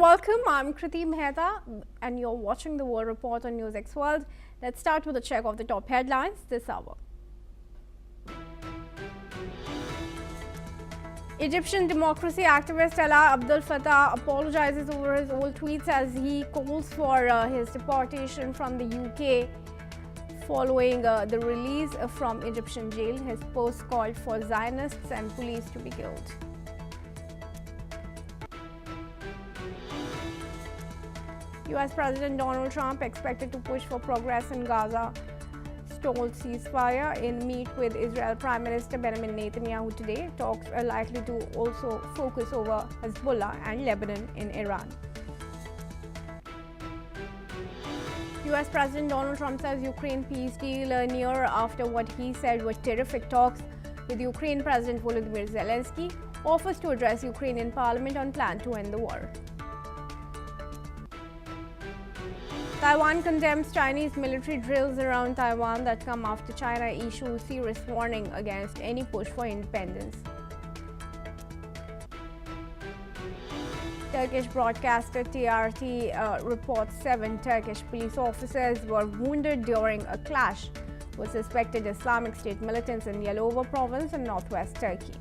welcome. I'm Kriti Mehta, and you're watching the World Report on NewsX World. Let's start with a check of the top headlines this hour. Egyptian democracy activist Alaa Abdel Fattah apologizes over his old tweets as he calls for his deportation from the UK following the release from Egyptian jail. His post called for Zionists and police to be killed. US President Donald Trump expected to push for progress in Gaza. Stalled ceasefire in meet with Israel Prime Minister Benjamin Netanyahu today. Talks are likely to also focus over Hezbollah and Lebanon in Iran. US President Donald Trump says Ukraine peace deal near after what he said were terrific talks with Ukraine President Volodymyr Zelenskyy. Offers to address Ukrainian parliament on plan to end the war. Taiwan condemns Chinese military drills around Taiwan that come after China issues serious warning against any push for independence. Turkish broadcaster TRT reports 7 Turkish police officers were wounded during a clash with suspected Islamic State militants in Yalova province in northwest Turkey.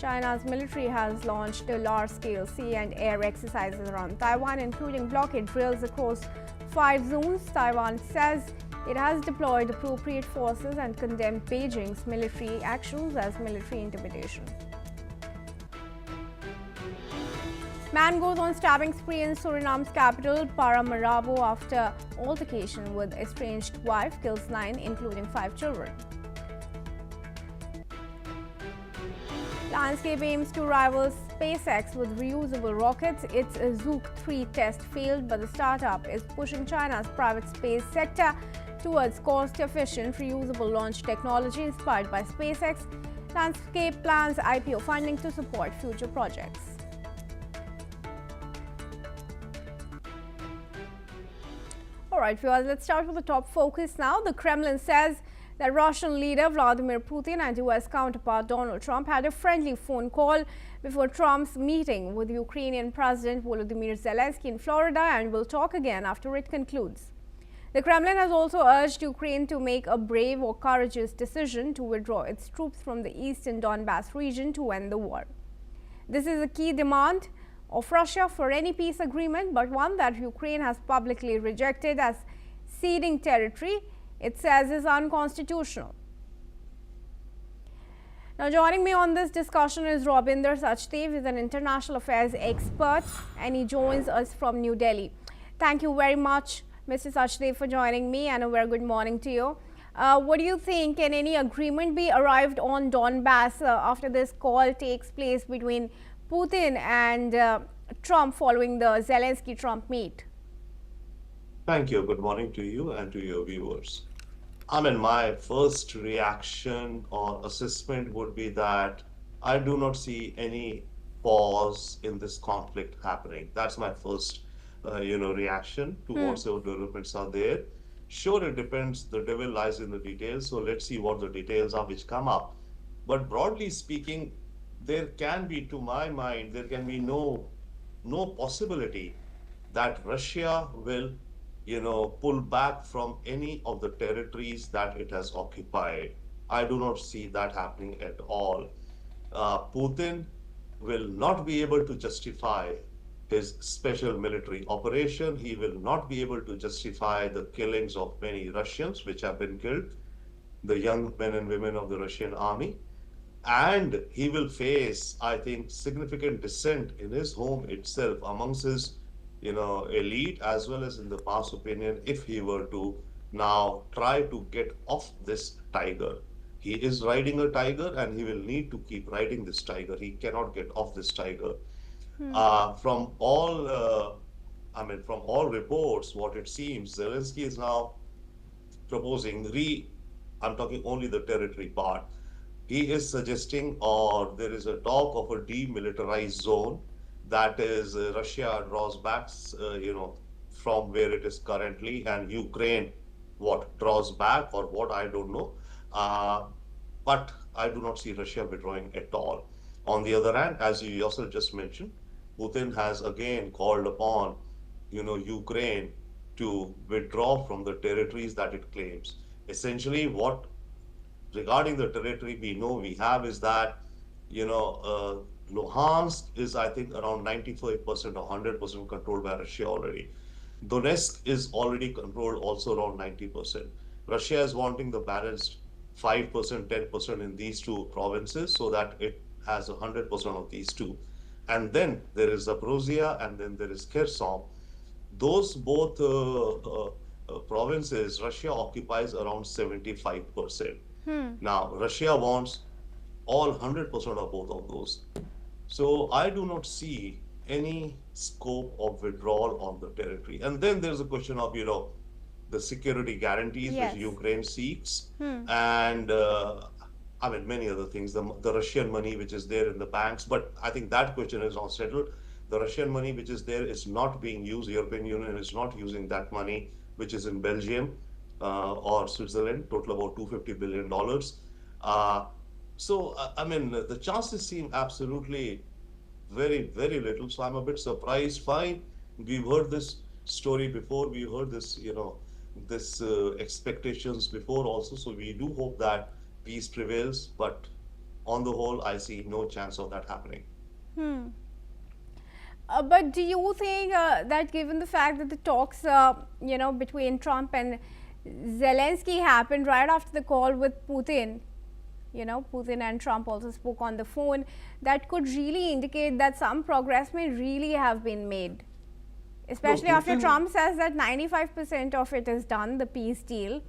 China's military has launched large-scale sea and air exercises around Taiwan, including blockade drills across 5 zones. Taiwan says it has deployed appropriate forces and condemned Beijing's military actions as military intimidation. Man goes on stabbing spree in Suriname's capital, Paramaribo, after altercation with estranged wife, kills 9, including 5 children. Landscape aims to rival SpaceX with reusable rockets. Its Zook 3 test failed, but the startup is pushing China's private space sector towards cost-efficient, reusable launch technology inspired by SpaceX. Landscape plans IPO funding to support future projects. All right, viewers, let's start with the top focus now. The Kremlin says that Russian leader Vladimir Putin and US counterpart Donald Trump had a friendly phone call before Trump's meeting with Ukrainian President Volodymyr Zelenskyy in Florida and will talk again after it concludes. The Kremlin has also urged Ukraine to make a brave or courageous decision to withdraw its troops from the eastern Donbas region to end the war. This is a key demand of Russia for any peace agreement, but one that Ukraine has publicly rejected as ceding territory it says is unconstitutional. Now, joining me on this discussion is Rabinder Sachdev. He's an international affairs expert and he joins us from New Delhi. Thank you very much, Mr. Sachdev, for joining me, and a very good morning to you. What do you think? Can any agreement be arrived on Donbass after this call takes place between Putin and Trump following the Zelensky-Trump meet? Thank you. Good morning to you and to your viewers. My first reaction or assessment would be that I do not see any pause in this conflict happening. That's my first, reaction to whatever developments are there. Sure, it depends. The devil lies in the details. So let's see what the details are which come up. But broadly speaking, there can be, to my mind, there can be no possibility that Russia will pull back from any of the territories that it has occupied. I do not see that happening at all. Putin will not be able to justify his special military operation. He will not be able to justify the killings of many Russians which have been killed, the young men and women of the Russian army. And he will face, I think, significant dissent in his home itself amongst his elite as well as in the mass opinion if he were to now try to get off this tiger. He is riding a tiger and he will need to keep riding this tiger. He cannot get off this tiger. From all reports, what it seems, Zelensky is now proposing I'm talking only the territory part. He is suggesting, or there is a talk of a demilitarized zone. That is, Russia draws back, from where it is currently, and Ukraine, draws back or what, I don't know. But I do not see Russia withdrawing at all. On the other hand, as you yourself just mentioned, Putin has again called upon, Ukraine to withdraw from the territories that it claims. Essentially, what regarding the territory we know we have is that, Luhansk is, I think, around 95% or 100% controlled by Russia already. Donetsk is already controlled also around 90%. Russia is wanting the balanced 5%, 10% in these two provinces so that it has 100% of these two. And then there is Zaporozhye and then there is Kherson. Those both provinces, Russia occupies around 75%. Now, Russia wants all 100% of both of those. So I do not see any scope of withdrawal on the territory. And then there's a question of, the security guarantees which Yes. Ukraine seeks, and I mean many other things. The Russian money which is there in the banks, but I think that question is not settled. The Russian money which is there is not being used. European Union is not using that money which is in Belgium or Switzerland, total about $250 billion. I mean, the chances seem absolutely very, very little. So I'm a bit surprised. Fine, we've heard this story before. We heard this, this expectations before also. So we do hope that peace prevails. But on the whole, I see no chance of that happening. But do you think that given the fact that the talks, between Trump and Zelensky happened right after the call with Putin, Putin and Trump also spoke on the phone, that could really indicate that some progress may really have been made? Especially No, after Putin, Trump says that 95% of it is done, the peace deal.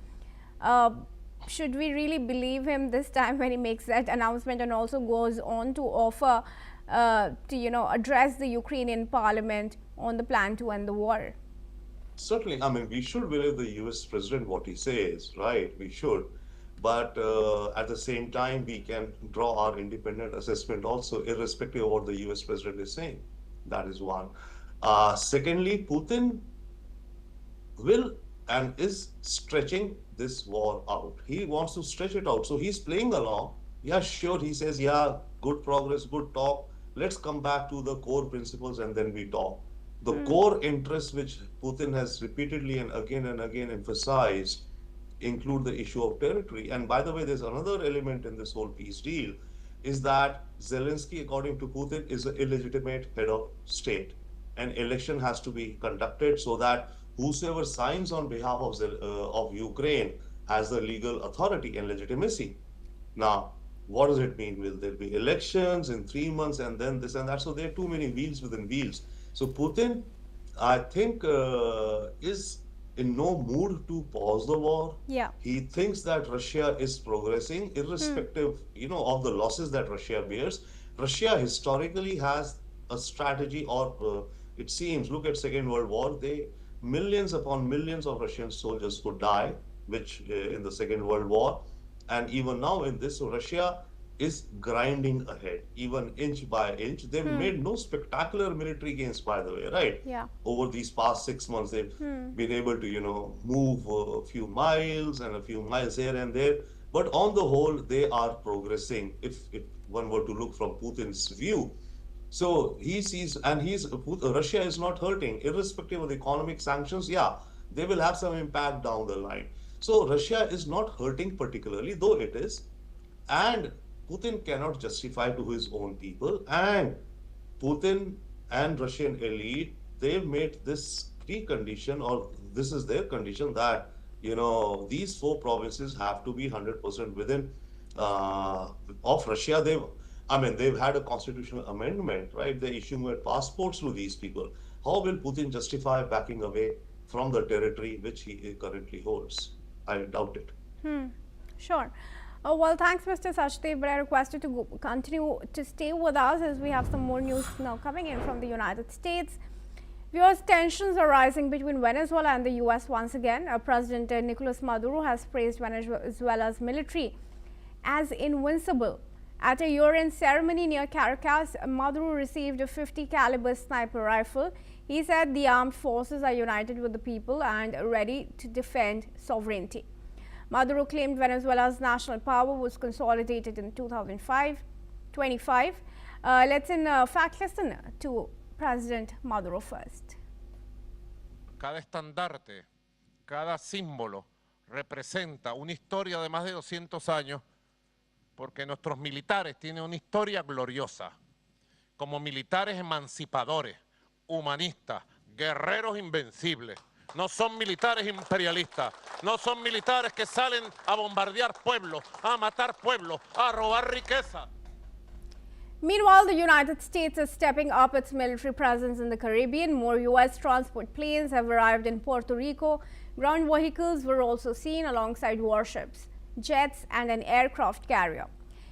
Should we really believe him this time when he makes that announcement and also goes on to offer to address the Ukrainian parliament on the plan to end the war? certainly, I mean, we should believe the US president what he says, right? We should. But at the same time, we can draw our independent assessment also, irrespective of what the US president is saying. That is one. Secondly, Putin will and is stretching this war out. He wants to stretch it out. So he's playing along. Yeah, sure. He says, yeah, good progress, good talk. Let's come back to the core principles and then we talk. The core interests which Putin has repeatedly and again emphasized include the issue of territory. And by the way, there's another element in this whole peace deal is that Zelensky, according to Putin, is an illegitimate head of state. An election has to be conducted so that whosoever signs on behalf of Ukraine has the legal authority and legitimacy. Now, what does it mean? Will there be elections in 3 months and then this and that? So there are too many wheels within wheels. So Putin, I think, is in no mood to pause the war. Yeah. He thinks that Russia is progressing, irrespective, of the losses that Russia bears. Russia historically has a strategy, or it seems, look at Second World War, millions upon millions of Russian soldiers could die, which in the Second World War, and even now in this, so Russia is grinding ahead, even inch by inch. They've made no spectacular military gains, by the way, right? Yeah. Over these past 6 months, they've been able to, move a few miles and a few miles here and there. But on the whole, they are progressing, if one were to look from Putin's view. So he sees, and Russia is not hurting, irrespective of the economic sanctions. Yeah, they will have some impact down the line. So Russia is not hurting particularly, though it is. And Putin cannot justify to his own people. And Putin and Russian elite, they've made this precondition, or this is their condition, that these four provinces have to be 100% within of Russia. They've had a constitutional amendment, right? They're issuing passports to these people. How will Putin justify backing away from the territory which he currently holds? I doubt it. Sure. Well, thanks, Mr. Sachdev, but I request you to continue to stay with us as we have some more news now coming in from the United States. Viewers, tensions are rising between Venezuela and the U.S. once again. President Nicolas Maduro has praised Venezuela's military as invincible. At a year-end ceremony near Caracas, Maduro received a .50 caliber sniper rifle. He said the armed forces are united with the people and ready to defend sovereignty. Maduro claimed Venezuela's national power was consolidated in 2025. Let's in fact listen to President Maduro first. Cada estandarte, cada símbolo representa una historia de más de 200 años, porque nuestros militares tienen una historia gloriosa, como militares emancipadores, humanistas, guerreros invencibles. No son militares imperialistas, no son militares que salen a bombardear pueblos, a matar pueblos, a robar riqueza. Meanwhile, the United States is stepping up its military presence in the Caribbean. More U.S. transport planes have arrived in Puerto Rico. Ground vehicles were also seen alongside warships, jets, and an aircraft carrier.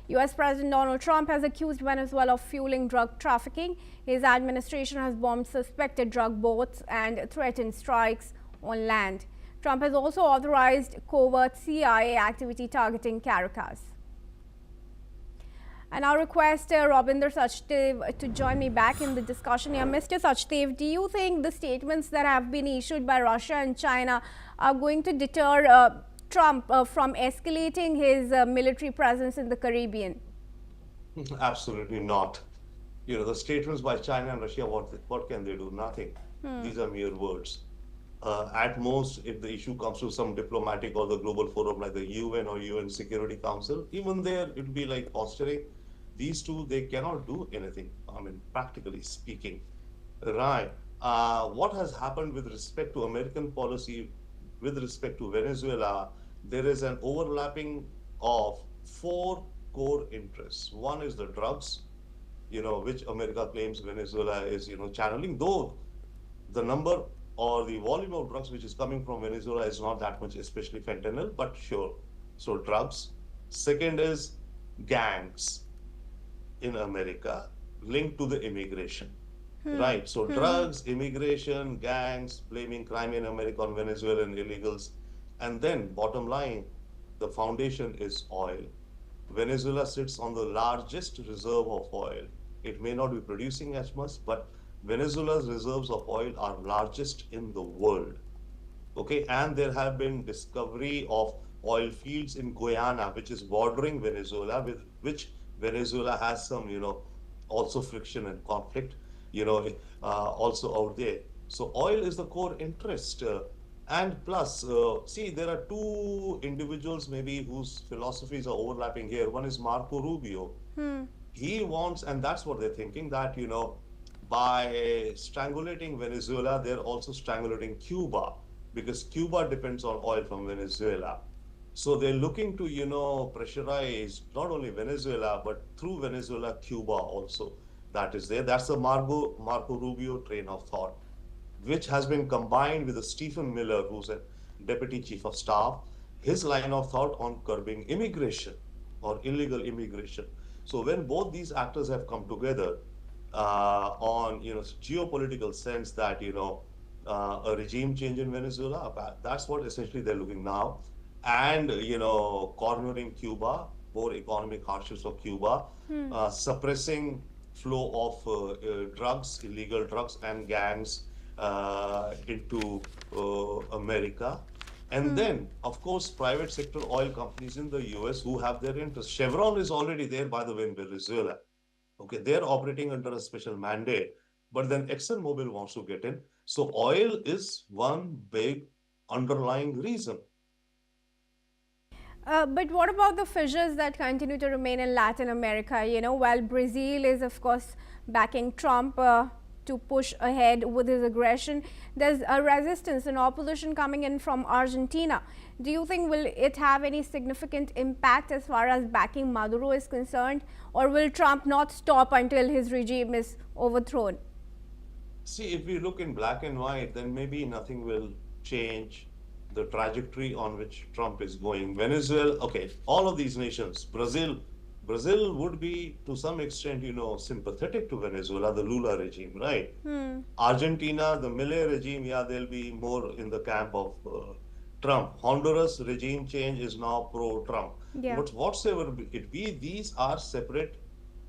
U.S. President Donald Trump has accused Venezuela of fueling drug trafficking. His administration has bombed suspected drug boats and threatened strikes on land. Trump has also authorized covert CIA activity targeting Caracas. And I request Rabinder Sachdev to join me back in the discussion here. Mr. Sachdev, do you think the statements that have been issued by Russia and China are going to deter Trump from escalating his military presence in the Caribbean? Absolutely not. You know, the statements by China and Russia, what can they do? Nothing. These are mere words. At most, if the issue comes to some diplomatic or the global forum like the UN or UN Security Council, even there it would be like posturing. These two, they cannot do anything, I mean, practically speaking. Right. What has happened with respect to American policy, with respect to Venezuela, there is an overlapping of 4 core interests. One is the drugs, you know, which America claims Venezuela is, you know, channeling, though the number or the volume of drugs which is coming from Venezuela is not that much, especially fentanyl, but sure. So drugs. Second is gangs in America linked to the immigration, right? So drugs, immigration, gangs, blaming crime in America on Venezuelan illegals. And then bottom line, the foundation is oil. Venezuela sits on the largest reserve of oil. It may not be producing as much, but Venezuela's reserves of oil are largest in the world. Okay, and there have been discovery of oil fields in Guyana, which is bordering Venezuela, with which Venezuela has some, you know, also friction and conflict, you know, also out there. So oil is the core interest. And plus, see, there are 2 individuals maybe whose philosophies are overlapping here. One is Marco Rubio. He wants, and that's what they're thinking, that, you know, by strangulating Venezuela, they're also strangulating Cuba, because Cuba depends on oil from Venezuela. So they're looking to, you know, pressurize not only Venezuela, but through Venezuela, Cuba also. That is there. That's the Marco Rubio train of thought, which has been combined with the Stephen Miller, who's a deputy chief of staff, his line of thought on curbing immigration or illegal immigration. So when both these actors have come together on, you know, geopolitical sense that, you know, a regime change in Venezuela, that's what essentially they're looking now. And, you know, cornering Cuba, more economic hardships of Cuba, suppressing flow of drugs, illegal drugs and gangs into America. And then, of course, private sector oil companies in the US who have their interests. Chevron is already there, by the way, in Venezuela. Okay, they're operating under a special mandate, but then ExxonMobil wants to get in. So oil is one big underlying reason. But what about the fissures that continue to remain in Latin America? You know, while Brazil is, of course, backing Trump to push ahead with his aggression, there's a resistance and opposition coming in from Argentina. Do you think will it have any significant impact as far as backing Maduro is concerned, or will Trump not stop until his regime is overthrown? See, if we look in black and white, then maybe nothing will change the trajectory on which Trump is going. Venezuela, okay, all of these nations, Brazil would be to some extent, you know, sympathetic to Venezuela, the Lula regime, right? Argentina, the Milei regime, yeah, they'll be more in the camp of Trump. Honduras regime change is now pro-Trump. Yeah. But whatsoever it be, these are separate,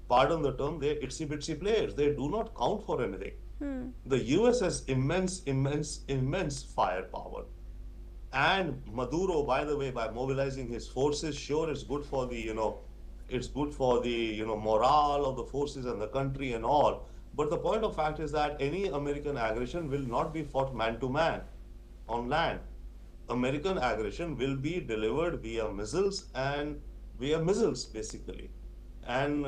pardon the term, they're itsy-bitsy players. They do not count for anything. The US has immense firepower. And Maduro, by the way, by mobilizing his forces, sure, it's good for the, you know, It's good for the morale of the forces and the country and all. But the point of fact is that any American aggression will not be fought man to man on land. American aggression will be delivered via missiles basically, and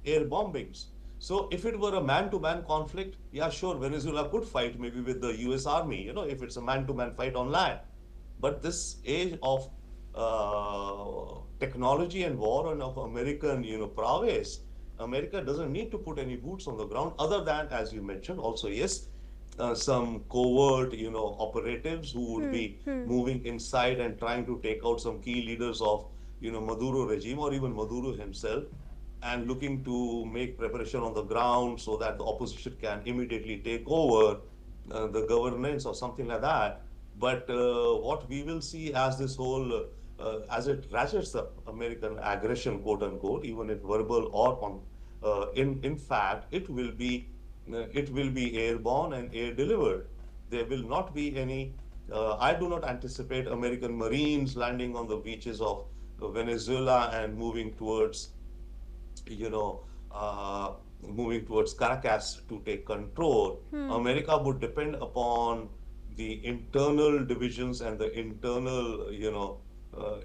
air bombings. So if it were a man-to-man conflict, yeah, sure, Venezuela could fight maybe with the U.S. Army, if it's a man-to-man fight on land. But this age of technology and war and of American, prowess, America doesn't need to put any boots on the ground other than, as you mentioned, also, yes, some covert, operatives who would be moving inside and trying to take out some key leaders of, Maduro regime or even Maduro himself, and looking to make preparation on the ground so that the opposition can immediately take over the governance or something like that. But what we will see as this whole, as it ratchets up American aggression, quote unquote, even if verbal or on, in fact, it will be airborne and air delivered. There will not be any. I do not anticipate American Marines landing on the beaches of Venezuela and you know, moving towards Caracas to take control. America would depend upon the internal divisions and the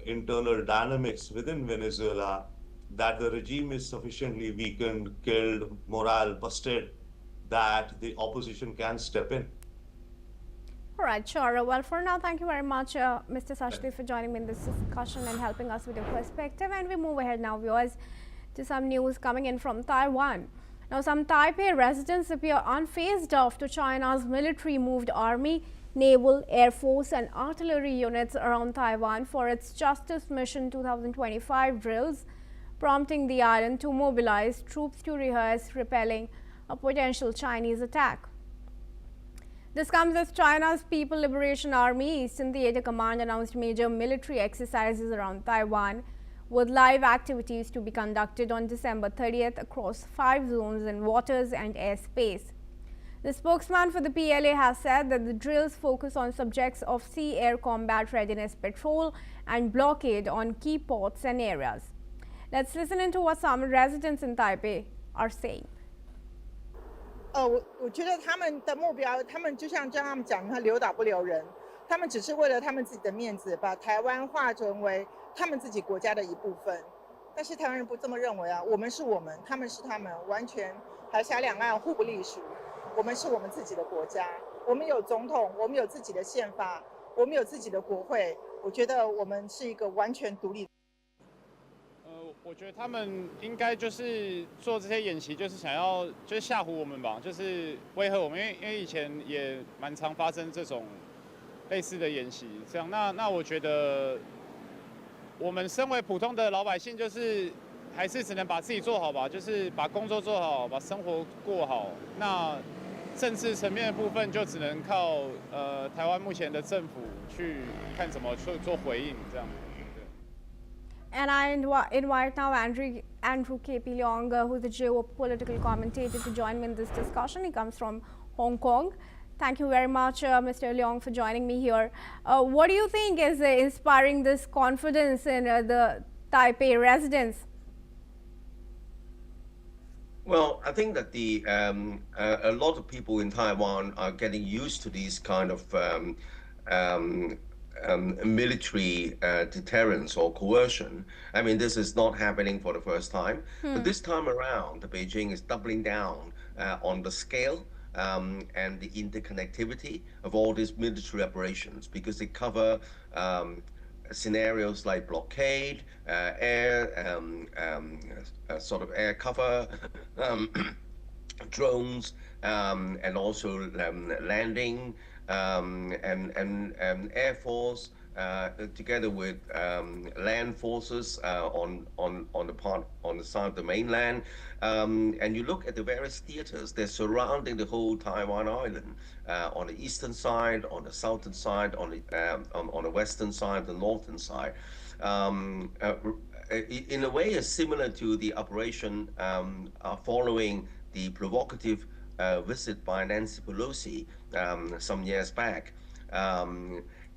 internal dynamics within Venezuela, that the regime is sufficiently weakened, killed, morale busted, that the opposition can step in. All right, sure. Well, for now, thank you very much, Mr. Sachdev, for joining me in this discussion and helping us with your perspective. And we move ahead now, viewers, to some news coming in from Taiwan. Now, some Taipei residents appear unfazed after China's military moved army, naval, air force and artillery units around Taiwan for its Justice Mission 2025 drills, prompting the island to mobilize troops to rehearse repelling a potential Chinese attack. This comes as China's People Liberation Army Eastern Theater Command announced major military exercises around Taiwan, with live activities to be conducted on December 30th across 5 zones in waters and airspace. The spokesman for the PLA has said that the drills focus on subjects of sea-air combat readiness patrol and blockade on key ports and areas. Let's listen into what some residents in Taipei are saying. 我觉得他们的目标，他们就像他们讲，他留岛不留人，他们只是为了他们自己的面子，把台湾化成为他们自己国家的一部分。但是台湾人不这么认为啊，我们是我们，他们是他们，完全海峡两岸互不隶属。我们是我们自己的国家，我们有总统，我们有自己的宪法，我们有自己的国会。我觉得我们是一个完全独立。我觉得他们应该就是做这些演习，就是想要就是吓唬我们吧，就是威吓我们，因为以前也蛮常发生这种类似的演习，这样。那我觉得我们身为普通的老百姓，就是还是只能把自己做好吧，就是把工作做好，把生活过好。那政治层面的部分就只能靠台湾目前的政府去看怎么去做回应，这样。And I invite now Andrew K.P. Leong, who's a geopolitical commentator, to join me in this discussion. He comes from Hong Kong. Thank you very much, Mr. Leong, for joining me here. What do you think is inspiring this confidence in the Taipei residents? Well, I think that a lot of people in Taiwan are getting used to these kind of military deterrence or coercion. I mean, this is not happening for the first time, but this time around, Beijing is doubling down on the scale and the interconnectivity of all these military operations, because they cover scenarios like blockade, air, sort of air cover, drones, and also landing, and Air Force, together with land forces on the side of the mainland. And you look at the various theaters, they're surrounding the whole Taiwan island, on the eastern side, on the southern side, on the western side, the northern side. In a way, is similar to the operation following the provocative visit by Nancy Pelosi some years back.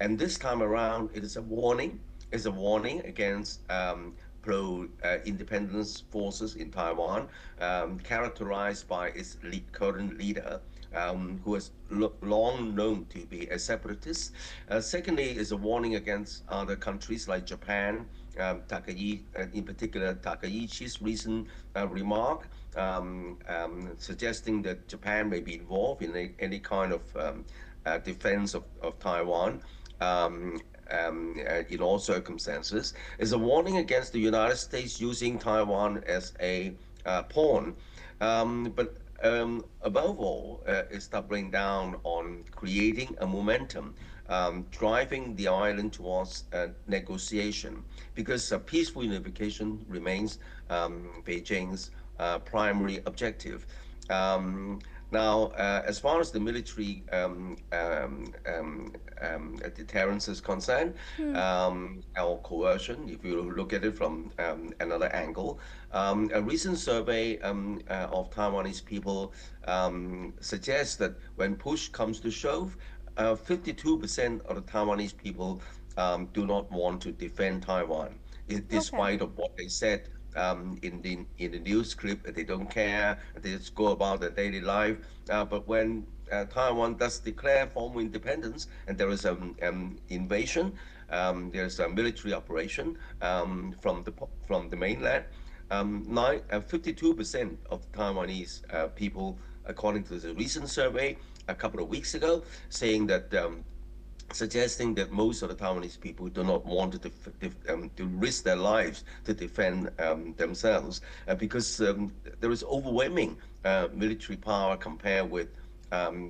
And this time around, it is a warning. It's a warning against pro-independence forces in Taiwan, characterized by its current leader, who has long known to be a separatist. Secondly, is a warning against other countries like Japan, in particular Takaichi's recent remark, suggesting that Japan may be involved in any kind of defense of Taiwan. In all circumstances, is a warning against the United States using Taiwan as a pawn. But above all, is doubling down on creating a momentum, driving the island towards negotiation, because peaceful unification remains Beijing's primary objective. Now, as far as the military deterrence is concerned, or coercion, if you look at it from another angle, a recent survey of Taiwanese people suggests that when push comes to shove, 52% of the Taiwanese people do not want to defend Taiwan, despite of what they said in the news clip. They don't care. They just go about their daily life. But when Taiwan does declare formal independence and there is an invasion, there's a military operation from the mainland, 52% of the Taiwanese people, according to the recent survey a couple of weeks ago, saying that suggesting that most of the Taiwanese people do not want to risk their lives to defend themselves, because there is overwhelming military power compared with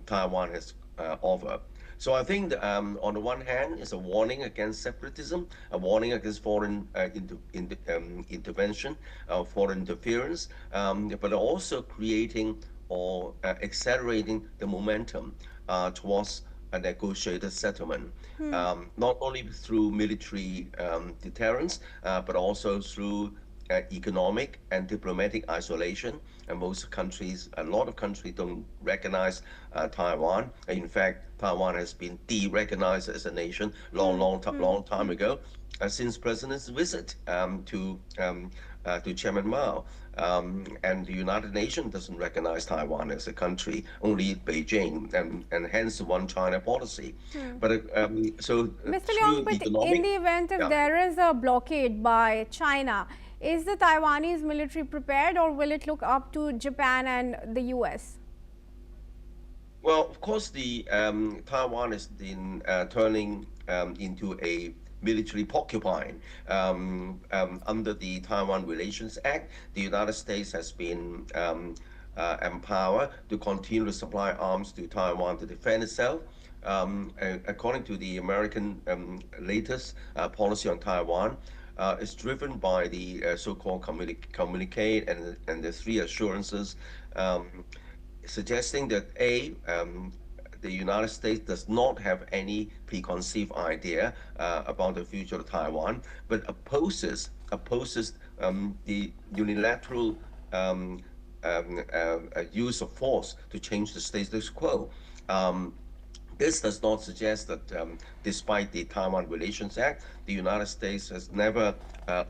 Taiwan has offered. So I think that, on the one hand, it's a warning against separatism, a warning against foreign intervention, foreign interference, but also creating or accelerating the momentum towards a negotiated settlement, not only through military deterrence, but also through economic and diplomatic isolation. And a lot of countries don't recognize Taiwan. In fact, Taiwan has been de-recognized as a nation long time ago, since President's visit to Chairman Mao. And the United Nations doesn't recognize Taiwan as a country, only Beijing, and hence the one China policy. But so Mr. Leong, but in the event if there is a blockade by China, is the Taiwanese military prepared, or will it look up to Japan and the US? Well, of course, the Taiwan is turning into a military porcupine. Under the Taiwan Relations Act, the United States has been empowered to continue to supply arms to Taiwan to defend itself. According to the American latest policy on Taiwan, is driven by the so-called communique and the three assurances, suggesting that the United States does not have any preconceived idea about the future of Taiwan, but opposes the unilateral use of force to change the status quo. This does not suggest that, despite the Taiwan Relations Act, the United States has never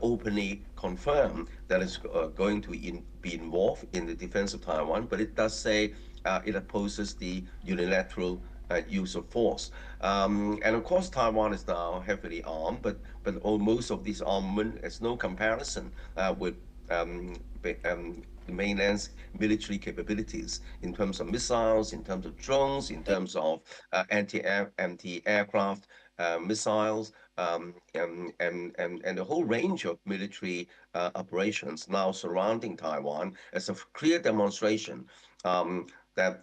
openly confirmed that it's going to be involved in the defense of Taiwan, but it does say it opposes the unilateral use of force. And of course, Taiwan is now heavily armed, but most of this armament is no comparison with the mainland's military capabilities in terms of missiles, in terms of drones, in terms of anti-aircraft missiles, and the whole range of military operations now surrounding Taiwan as a clear demonstration that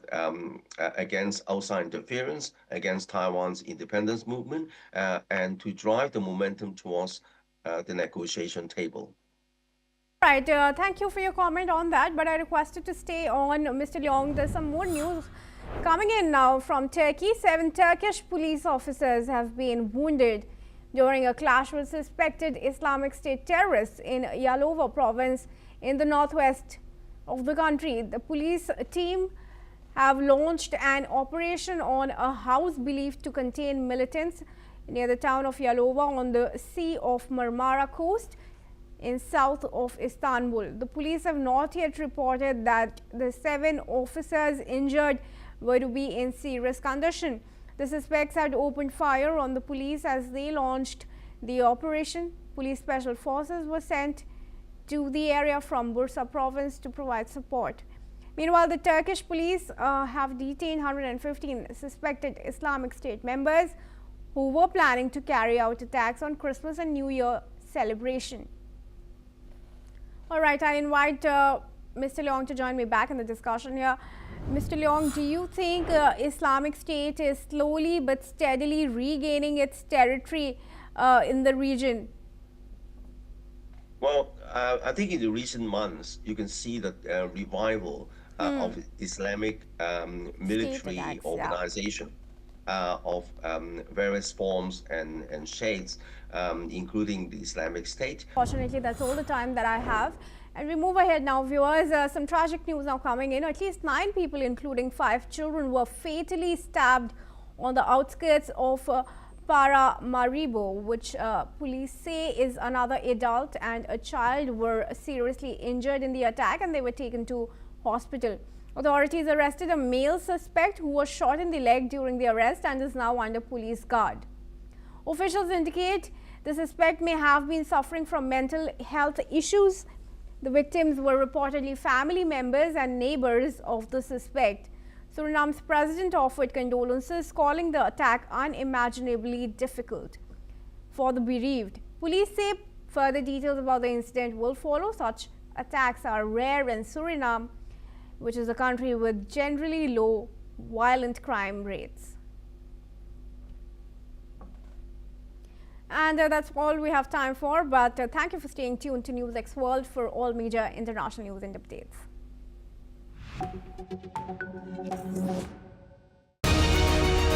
against outside interference, against Taiwan's independence movement, and to drive the momentum towards the negotiation table. Right, thank you for your comment on that, but I requested to stay on, Mr. Leong. There's some more news coming in now from Turkey. 7 Turkish police officers have been wounded during a clash with suspected Islamic State terrorists in Yalova province in the northwest of the country. The police team have launched an operation on a house believed to contain militants near the town of Yalova on the Sea of Marmara coast. in south of Istanbul. The police have not yet reported that the 7 officers injured were to be in serious condition. The suspects had opened fire on the police as they launched the operation. Police special forces were sent to the area from Bursa province to provide support. Meanwhile, the Turkish police have detained 115 suspected Islamic State members who were planning to carry out attacks on Christmas and New Year celebration. All right, I invite Mr. Leong to join me back in the discussion here. Mr. Leong, do you think Islamic State is slowly but steadily regaining its territory in the region? Well, I think in the recent months, you can see the revival of Islamic military attacks, organization of various forms and shades, including the Islamic State. Fortunately, that's all the time that I have. And we move ahead now, viewers. Some tragic news now coming in. At least 9 people, including 5 children, were fatally stabbed on the outskirts of Paramaribo, which police say is another adult and a child were seriously injured in the attack, and they were taken to hospital. Authorities arrested a male suspect who was shot in the leg during the arrest and is now under police guard. Officials indicate the suspect may have been suffering from mental health issues. The victims were reportedly family members and neighbors of the suspect. Suriname's president offered condolences, calling the attack unimaginably difficult for the bereaved. Police say further details about the incident will follow. Such attacks are rare in Suriname, which is a country with generally low violent crime rates. And that's all we have time for, but thank you for staying tuned to NewsX World for all major international news and updates.